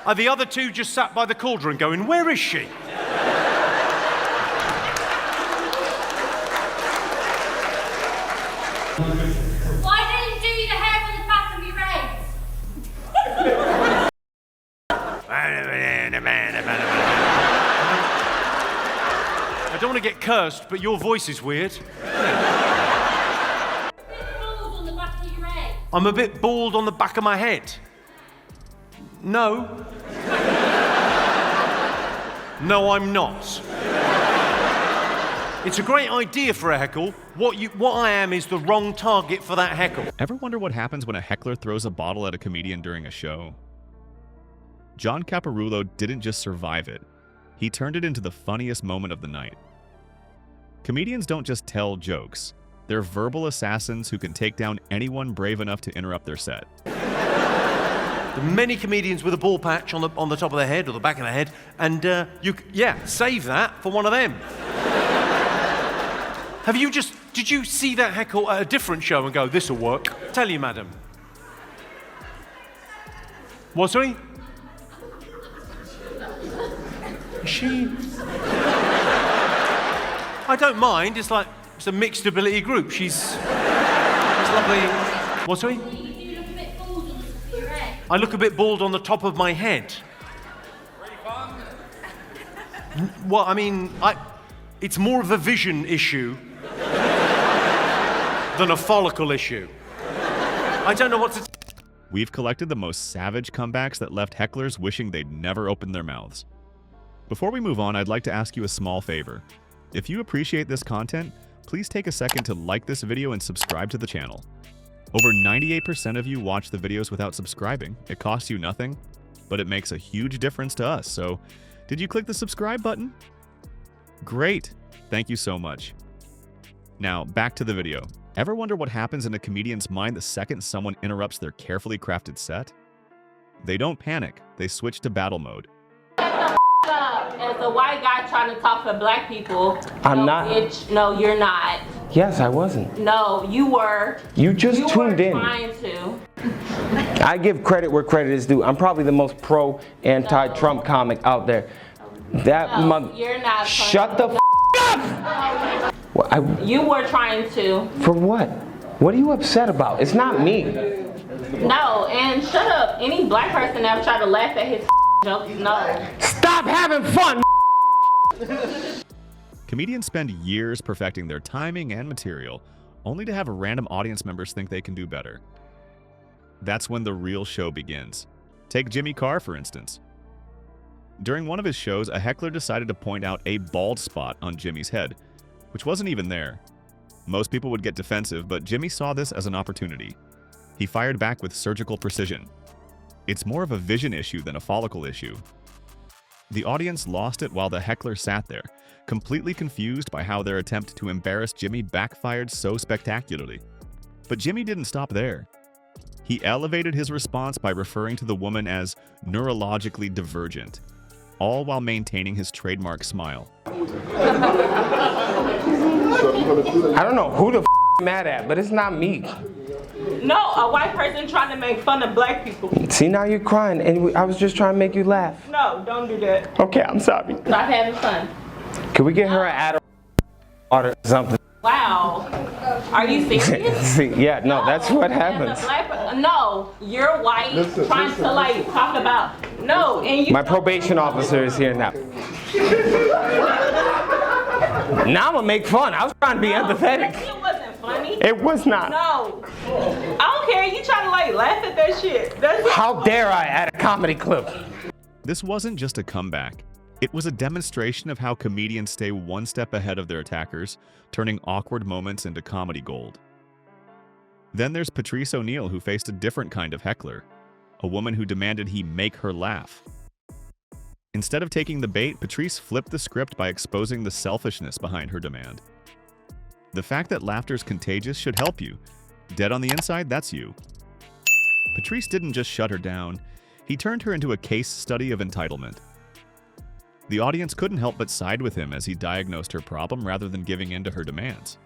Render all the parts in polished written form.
Are the other two just sat by the cauldron going, where is she? Why didn't you do the hair on the back of your I don't want to get cursed, but your voice is weird. on the back of your head? I'm a bit bald on the back of my head. No. No, I'm not. It's a great idea for a heckle. What I am is the wrong target for that heckle. Ever wonder what happens when a heckler throws a bottle at a comedian during a show? John Caparulo didn't just survive it. He turned it into the funniest moment of the night. Comedians don't just tell jokes. They're verbal assassins who can take down anyone brave enough to interrupt their set. There are many comedians with a ball patch on the top of their head or the back of their head, and save that for one of them. Did you see that heckle at a different show and go, this'll work? Tell you, madam. What, sorry? Is she? I don't mind, it's a mixed ability group. She's lovely. What, sorry? I look a bit bald on the top of my head. Well, I mean, it's more of a vision issue than a follicle issue. I don't know what to... We've collected the most savage comebacks that left hecklers wishing they'd never opened their mouths. Before we move on, I'd like to ask you a small favor. If you appreciate this content, please take a second to like this video and subscribe to the channel. Over 98% of you watch the videos without subscribing. It costs you nothing, but it makes a huge difference to us. So, did you click the subscribe button? Great. Thank you so much. Now, back to the video. Ever wonder what happens in a comedian's mind the second someone interrupts their carefully crafted set? They don't panic. They switch to battle mode. As a white guy trying to talk for black people. I'm not. Bitch, no, you're not. Yes, I wasn't. No, you were. You just tuned in. Trying to. I give credit where credit is due. I'm probably the most pro anti-Trump comic out there. That mother. You're not. Shut the up. Well, you were trying to. For what? What are you upset about? It's not me. No, and shut up. Any black person ever tried to laugh at his jokes? No. Stop having fun. Comedians spend years perfecting their timing and material, only to have random audience members think they can do better. That's when the real show begins. Take Jimmy Carr, for instance. During one of his shows, a heckler decided to point out a bald spot on Jimmy's head, which wasn't even there. Most people would get defensive, but Jimmy saw this as an opportunity. He fired back with surgical precision. It's more of a vision issue than a follicle issue. The audience lost it while the heckler sat there, completely confused by how their attempt to embarrass Jimmy backfired so spectacularly. But Jimmy didn't stop there. He elevated his response by referring to the woman as neurologically divergent, all while maintaining his trademark smile. I don't know who the mad at, but it's not me. No, a white person trying to make fun of black people. See, now you're crying, and I was just trying to make you laugh. No, don't do that. Okay, I'm sorry. Stop having fun. Can we get her an Adderall or something? Wow. Are you serious? See, yeah, no, that's what happens. No, you're white, trying to talk about. No, and you. My probation officer is here now. Now I'm gonna make fun. I was trying to be empathetic. It wasn't funny. It was not. No. I don't care. You trying to laugh at that shit. How dare I at a comedy club? This wasn't just a comeback. It was a demonstration of how comedians stay one step ahead of their attackers, turning awkward moments into comedy gold. Then there's Patrice O'Neal, who faced a different kind of heckler, a woman who demanded he make her laugh. Instead of taking the bait, Patrice flipped the script by exposing the selfishness behind her demand. The fact that laughter's contagious should help you. Dead on the inside, that's you. Patrice didn't just shut her down, he turned her into a case study of entitlement. The audience couldn't help but side with him as he diagnosed her problem rather than giving in to her demands.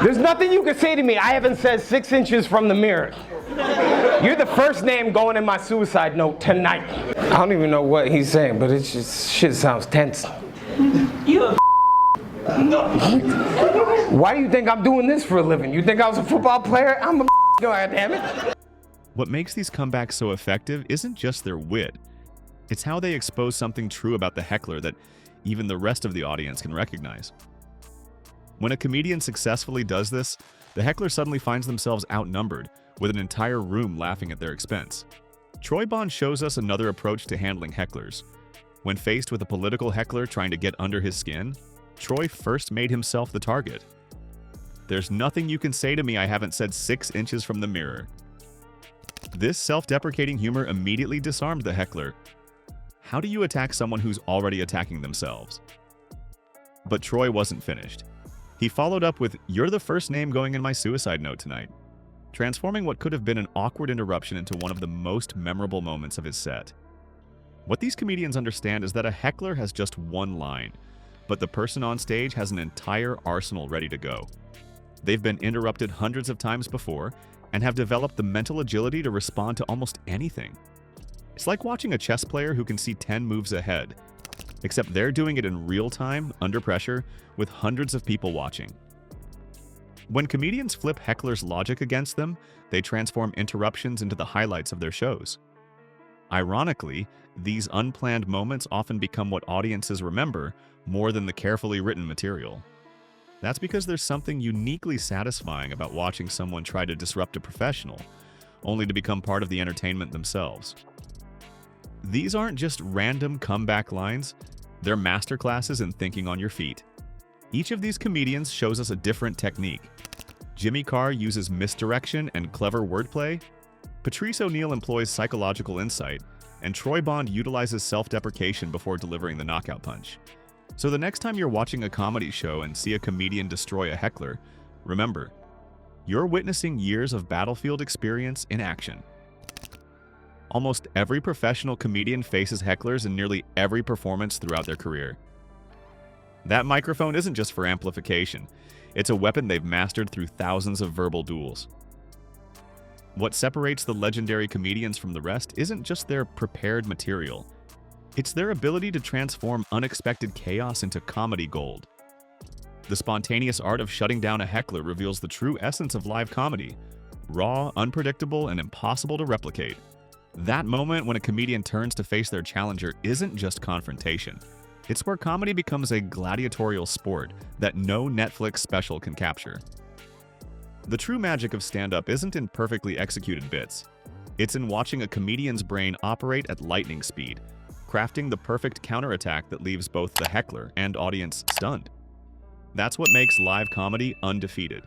There's nothing you can say to me I haven't said 6 inches from the mirror. You're the first name going in my suicide note tonight. I don't even know what he's saying, but it's just, shit sounds tense. You a Why do you think I'm doing this for a living? You think I was a football player? I'm a God damn it. What makes these comebacks so effective isn't just their wit. It's how they expose something true about the heckler that even the rest of the audience can recognize. When a comedian successfully does this, the heckler suddenly finds themselves outnumbered, with an entire room laughing at their expense. Troy Bond shows us another approach to handling hecklers. When faced with a political heckler trying to get under his skin, Troy first made himself the target. "There's nothing you can say to me I haven't said 6 inches from the mirror." This self-deprecating humor immediately disarmed the heckler. How do you attack someone who's already attacking themselves? But Troy wasn't finished. He followed up with, "You're the first name going in my suicide note tonight," transforming what could have been an awkward interruption into one of the most memorable moments of his set. What these comedians understand is that a heckler has just one line, but the person on stage has an entire arsenal ready to go. They've been interrupted hundreds of times before and have developed the mental agility to respond to almost anything. It's like watching a chess player who can see 10 moves ahead, except they're doing it in real time, under pressure, with hundreds of people watching. When comedians flip hecklers' logic against them, they transform interruptions into the highlights of their shows. Ironically, these unplanned moments often become what audiences remember more than the carefully written material. That's because there's something uniquely satisfying about watching someone try to disrupt a professional, only to become part of the entertainment themselves. These aren't just random comeback lines, they're masterclasses in thinking on your feet. Each of these comedians shows us a different technique. Jimmy Carr uses misdirection and clever wordplay, Patrice O'Neal employs psychological insight, and Troy Bond utilizes self-deprecation before delivering the knockout punch. So the next time you're watching a comedy show and see a comedian destroy a heckler, remember, you're witnessing years of battlefield experience in action. Almost every professional comedian faces hecklers in nearly every performance throughout their career. That microphone isn't just for amplification, it's a weapon they've mastered through thousands of verbal duels. What separates the legendary comedians from the rest isn't just their prepared material. It's their ability to transform unexpected chaos into comedy gold. The spontaneous art of shutting down a heckler reveals the true essence of live comedy: raw, unpredictable, and impossible to replicate. That moment when a comedian turns to face their challenger isn't just confrontation. It's where comedy becomes a gladiatorial sport that no Netflix special can capture. The true magic of stand-up isn't in perfectly executed bits. It's in watching a comedian's brain operate at lightning speed, crafting the perfect counterattack that leaves both the heckler and audience stunned. That's what makes live comedy undefeated.